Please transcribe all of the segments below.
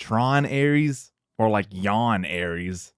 Tron Ares or like Yawn Ares?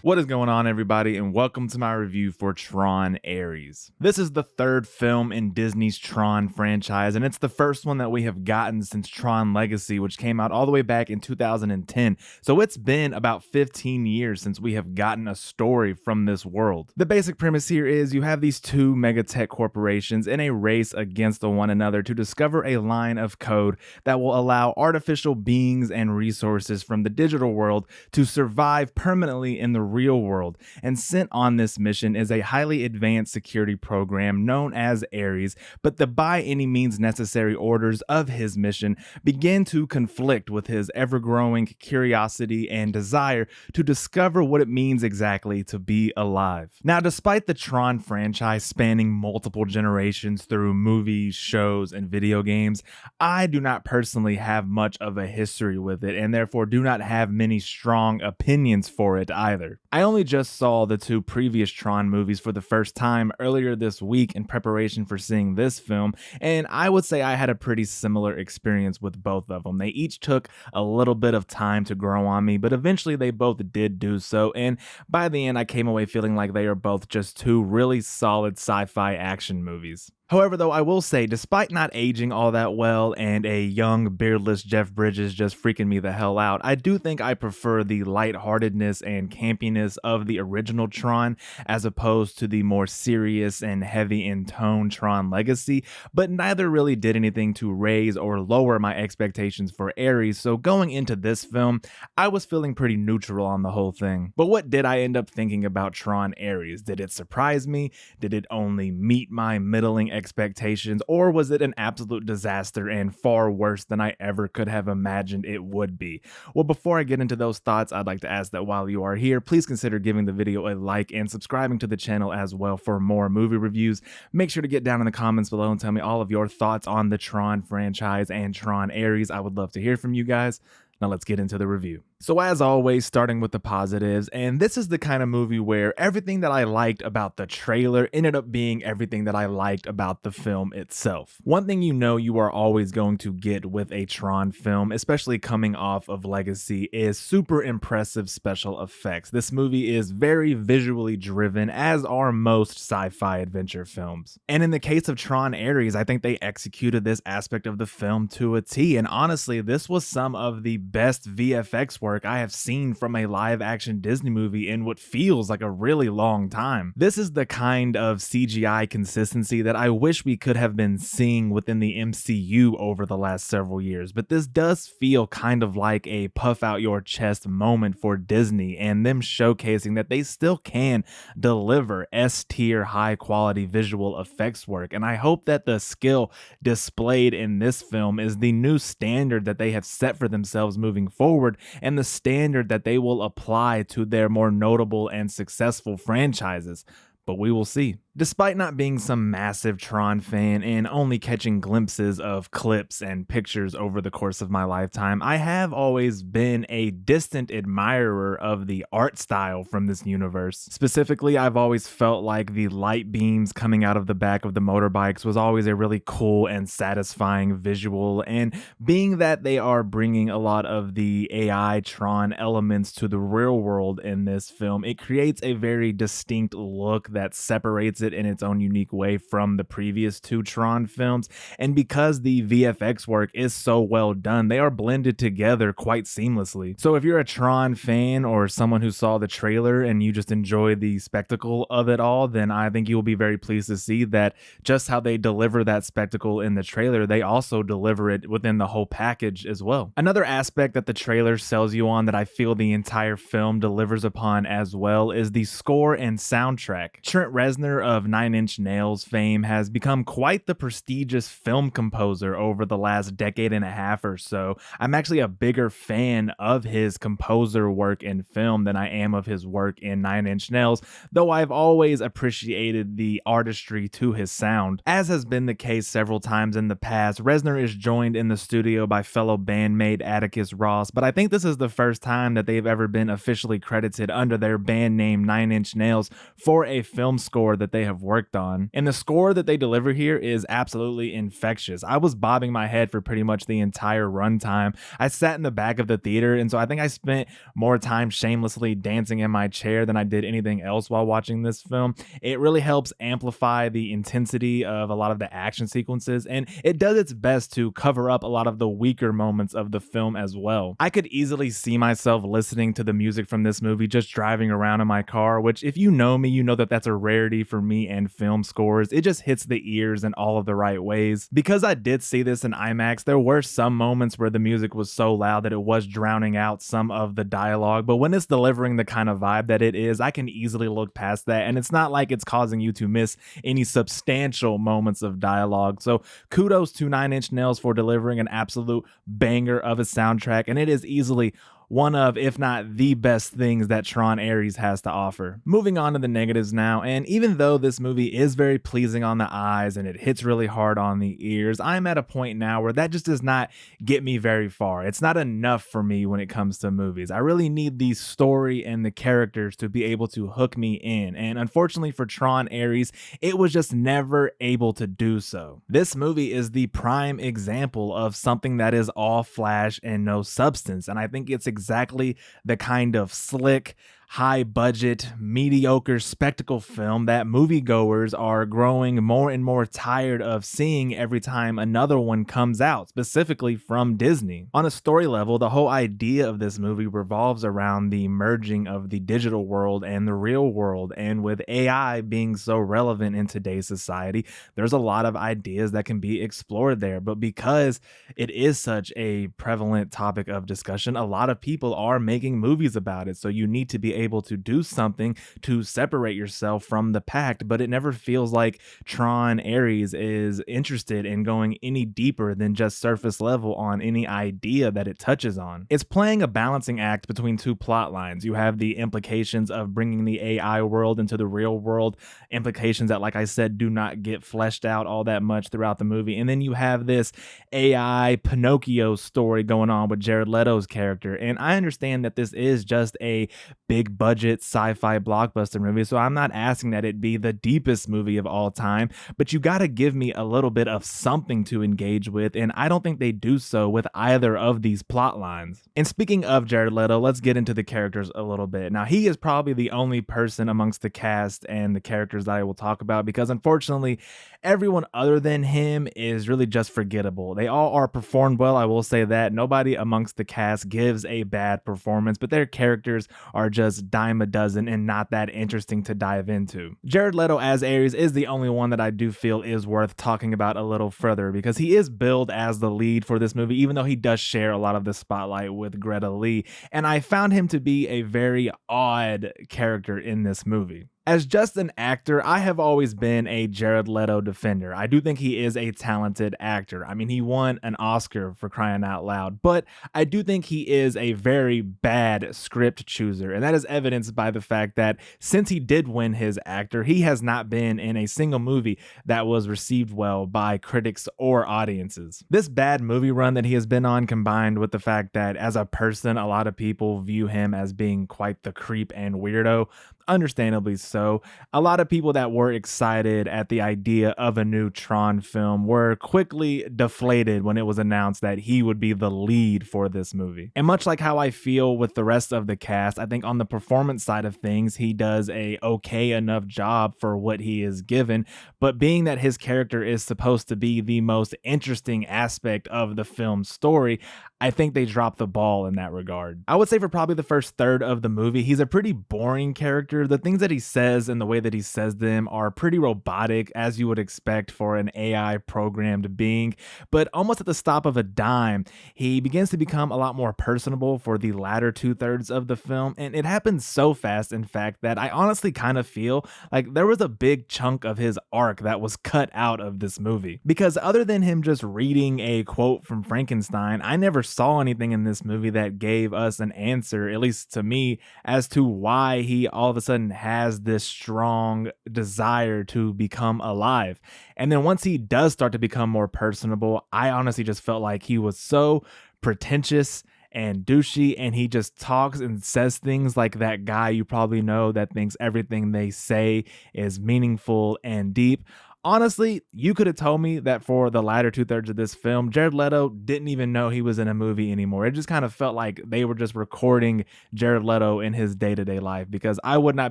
What is going on, everybody, and welcome to my review for Tron Ares. This is the third film in Disney's Tron franchise, and it's the first one that we have gotten since Tron Legacy, which came out all the way back in 2010. So it's been about 15 years since we have gotten a story from this world. The basic premise here is you have these two mega tech corporations in a race against one another to discover a line of code that will allow artificial beings and resources from the digital world to survive permanently in the real world. And sent on this mission is a highly advanced security program known as Ares, but the by any means necessary orders of his mission begin to conflict with his ever-growing curiosity and desire to discover what it means exactly to be alive. Now, despite the Tron franchise spanning multiple generations through movies, shows, and video games, I do not personally have much of a history with it, and therefore do not have many strong opinions for it either. I only just saw the two previous Tron movies for the first time earlier this week in preparation for seeing this film, and I would say I had a pretty similar experience with both of them. They each took a little bit of time to grow on me, but eventually they both did do so, and by the end I came away feeling like they are both just two really solid sci-fi action movies. However, though, I will say, despite not aging all that well and a young, beardless Jeff Bridges just freaking me the hell out, I do think I prefer the lightheartedness and campiness of the original Tron as opposed to the more serious and heavy in tone Tron Legacy, but neither really did anything to raise or lower my expectations for Ares, so going into this film, I was feeling pretty neutral on the whole thing. But what did I end up thinking about Tron Ares? Did it surprise me? Did it only meet my middling expectations, or was it an absolute disaster and far worse than I ever could have imagined it would be? Well, before I get into those thoughts, I'd like to ask that while you are here, please consider giving the video a like and subscribing to the channel as well for more movie reviews. Make sure to get down in the comments below and tell me all of your thoughts on the Tron franchise and Tron Ares. I would love to hear from you guys. Now let's get into the review. So as always, starting with the positives, and this is the kind of movie where everything that I liked about the trailer ended up being everything that I liked about the film itself. One thing you are always going to get with a Tron film, especially coming off of Legacy, is super impressive special effects. This movie is very visually driven, as are most sci-fi adventure films. And in the case of Tron Ares, I think they executed this aspect of the film to a T, and honestly, this was some of the best VFX work I have seen from a live action Disney movie in what feels like a really long time. This is the kind of CGI consistency that I wish we could have been seeing within the MCU over the last several years, but this does feel kind of like a puff out your chest moment for Disney and them showcasing that they still can deliver S-tier high quality visual effects work, and I hope that the skill displayed in this film is the new standard that they have set for themselves moving forward, and the standard that they will apply to their more notable and successful franchises. But we will see. Despite not being some massive Tron fan and only catching glimpses of clips and pictures over the course of my lifetime, I have always been a distant admirer of the art style from this universe. Specifically, I've always felt like the light beams coming out of the back of the motorbikes was always a really cool and satisfying visual, and being that they are bringing a lot of the AI Tron elements to the real world in this film, it creates a very distinct look that separates it in its own unique way from the previous two Tron films, and because the VFX work is so well done, they are blended together quite seamlessly. So if you're a Tron fan or someone who saw the trailer and you just enjoy the spectacle of it all, then I think you'll be very pleased to see that just how they deliver that spectacle in the trailer, they also deliver it within the whole package as well. Another aspect that the trailer sells you on that I feel the entire film delivers upon as well is the score and soundtrack. Trent Reznor of Nine Inch Nails fame has become quite the prestigious film composer over the last decade and a half or so. I'm actually a bigger fan of his composer work in film than I am of his work in Nine Inch Nails, though I've always appreciated the artistry to his sound. As has been the case several times in the past, Reznor is joined in the studio by fellow bandmate Atticus Ross, but I think this is the first time that they've ever been officially credited under their band name Nine Inch Nails for a film score that they have worked on. And the score that they deliver here is absolutely infectious. I was bobbing my head for pretty much the entire runtime. I sat in the back of the theater, and so I think I spent more time shamelessly dancing in my chair than I did anything else while watching this film. It really helps amplify the intensity of a lot of the action sequences, and it does its best to cover up a lot of the weaker moments of the film as well. I could easily see myself listening to the music from this movie just driving around in my car, which if you know me, you know that that's a rarity for me and film scores. It just hits the ears in all of the right ways. Because I did see this in IMAX, there were some moments where the music was so loud that it was drowning out some of the dialogue, but when it's delivering the kind of vibe that it is, I can easily look past that, and it's not like it's causing you to miss any substantial moments of dialogue. So kudos to Nine Inch Nails for delivering an absolute banger of a soundtrack, and it is easily one of, if not the best things that Tron Ares has to offer. Moving on to the negatives now, and even though this movie is very pleasing on the eyes and it hits really hard on the ears, I'm at a point now where that just does not get me very far. It's not enough for me when it comes to movies. I really need the story and the characters to be able to hook me in, and unfortunately for Tron Ares, it was just never able to do so. This movie is the prime example of something that is all flash and no substance, and I think it's exactly the kind of slick, high budget, mediocre spectacle film that moviegoers are growing more and more tired of seeing every time another one comes out, specifically from Disney. On a story level, the whole idea of this movie revolves around the merging of the digital world and the real world, and with AI being so relevant in today's society, there's a lot of ideas that can be explored there, but because it is such a prevalent topic of discussion, a lot of people are making movies about it, so you need to be able to do something to separate yourself from the pack, but it never feels like Tron Ares is interested in going any deeper than just surface level on any idea that it touches on. It's playing a balancing act between two plot lines. You have the implications of bringing the AI world into the real world, implications that, like I said, do not get fleshed out all that much throughout the movie, and then you have this AI Pinocchio story going on with Jared Leto's character, and I understand that this is just a big budget sci-fi blockbuster movie, so I'm not asking that it be the deepest movie of all time, but you gotta give me a little bit of something to engage with, and I don't think they do so with either of these plot lines. And speaking of Jared Leto, let's get into the characters a little bit. Now, he is probably the only person amongst the cast and the characters that I will talk about, because unfortunately, everyone other than him is really just forgettable. They all are performed well, I will say that. Nobody amongst the cast gives a bad performance, but their characters are just dime a dozen and not that interesting to dive into. Jared Leto as Ares is the only one that I do feel is worth talking about a little further, because he is billed as the lead for this movie, even though he does share a lot of the spotlight with Greta Lee, and I found him to be a very odd character in this movie. As just an actor, I have always been a Jared Leto defender. I do think he is a talented actor. I mean, he won an Oscar, for crying out loud, but I do think he is a very bad script chooser, and that is evidenced by the fact that since he did win his actor, he has not been in a single movie that was received well by critics or audiences. This bad movie run that he has been on, combined with the fact that as a person, a lot of people view him as being quite the creep and weirdo, understandably so. A lot of people that were excited at the idea of a new Tron film were quickly deflated when it was announced that he would be the lead for this movie. And much like how I feel with the rest of the cast, I think on the performance side of things, he does a okay enough job for what he is given, but being that his character is supposed to be the most interesting aspect of the film's story, I think they dropped the ball in that regard. I would say for probably the first third of the movie, he's a pretty boring character. The things that he says and the way that he says them are pretty robotic, as you would expect for an AI programmed being. But almost at the stop of a dime, he begins to become a lot more personable for the latter 2/3 of the film. And it happens so fast, in fact, that I honestly kind of feel like there was a big chunk of his arc that was cut out of this movie. Because other than him just reading a quote from Frankenstein, I never saw anything in this movie that gave us an answer, at least to me, as to why he all of a sudden has this strong desire to become alive. And then once he does start to become more personable, I honestly just felt like he was so pretentious and douchey, and he just talks and says things like that guy you probably know that thinks everything they say is meaningful and deep. Honestly, you could have told me that for the latter 2/3 of this film, Jared Leto didn't even know he was in a movie anymore. It just kind of felt like they were just recording Jared Leto in his day-to-day life, because I would not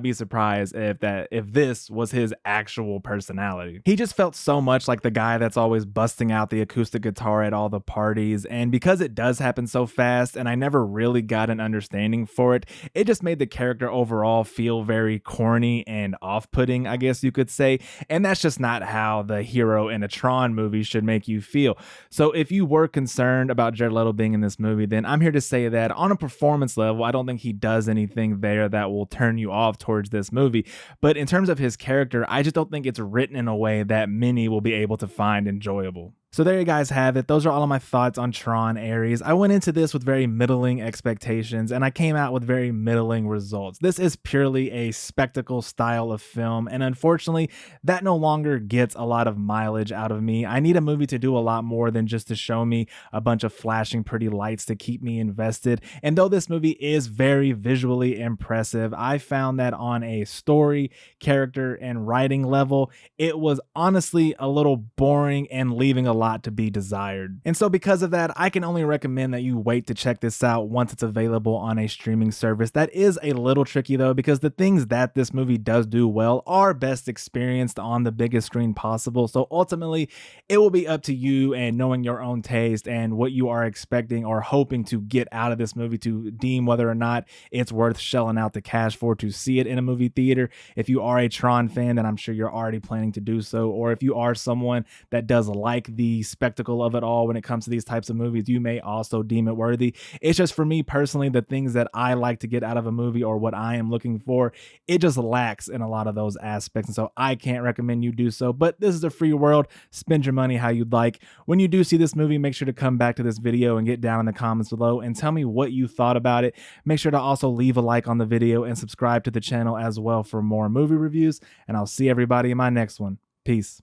be surprised if this was his actual personality. He just felt so much like the guy that's always busting out the acoustic guitar at all the parties, and because it does happen so fast and I never really got an understanding for it, it just made the character overall feel very corny and off-putting, I guess you could say, and that's just not how the hero in a Tron movie should make you feel. So if you were concerned about Jared Leto being in this movie, then I'm here to say that on a performance level, I don't think he does anything there that will turn you off towards this movie. But in terms of his character, I just don't think it's written in a way that many will be able to find enjoyable. So there you guys have it. Those are all of my thoughts on Tron Ares. I went into this with very middling expectations, and I came out with very middling results. This is purely a spectacle style of film, and unfortunately, that no longer gets a lot of mileage out of me. I need a movie to do a lot more than just to show me a bunch of flashing pretty lights to keep me invested. And though this movie is very visually impressive, I found that on a story, character, and writing level, it was honestly a little boring and leaving a lot to be desired. And so because of that, I can only recommend that you wait to check this out once it's available on a streaming service. That is a little tricky though, because the things that this movie does do well are best experienced on the biggest screen possible. So ultimately, it will be up to you and knowing your own taste and what you are expecting or hoping to get out of this movie to deem whether or not it's worth shelling out the cash for to see it in a movie theater. If you are a Tron fan, then I'm sure you're already planning to do so. Or if you are someone that does like the spectacle of it all when it comes to these types of movies, you may also deem it worthy. It's just for me personally, the things that I like to get out of a movie or what I am looking for, it just lacks in a lot of those aspects. And so I can't recommend you do so, but this is a free world. Spend your money how you'd like. When you do see this movie, make sure to come back to this video and get down in the comments below and tell me what you thought about it. Make sure to also leave a like on the video and subscribe to the channel as well for more movie reviews. And I'll see everybody in my next one. Peace.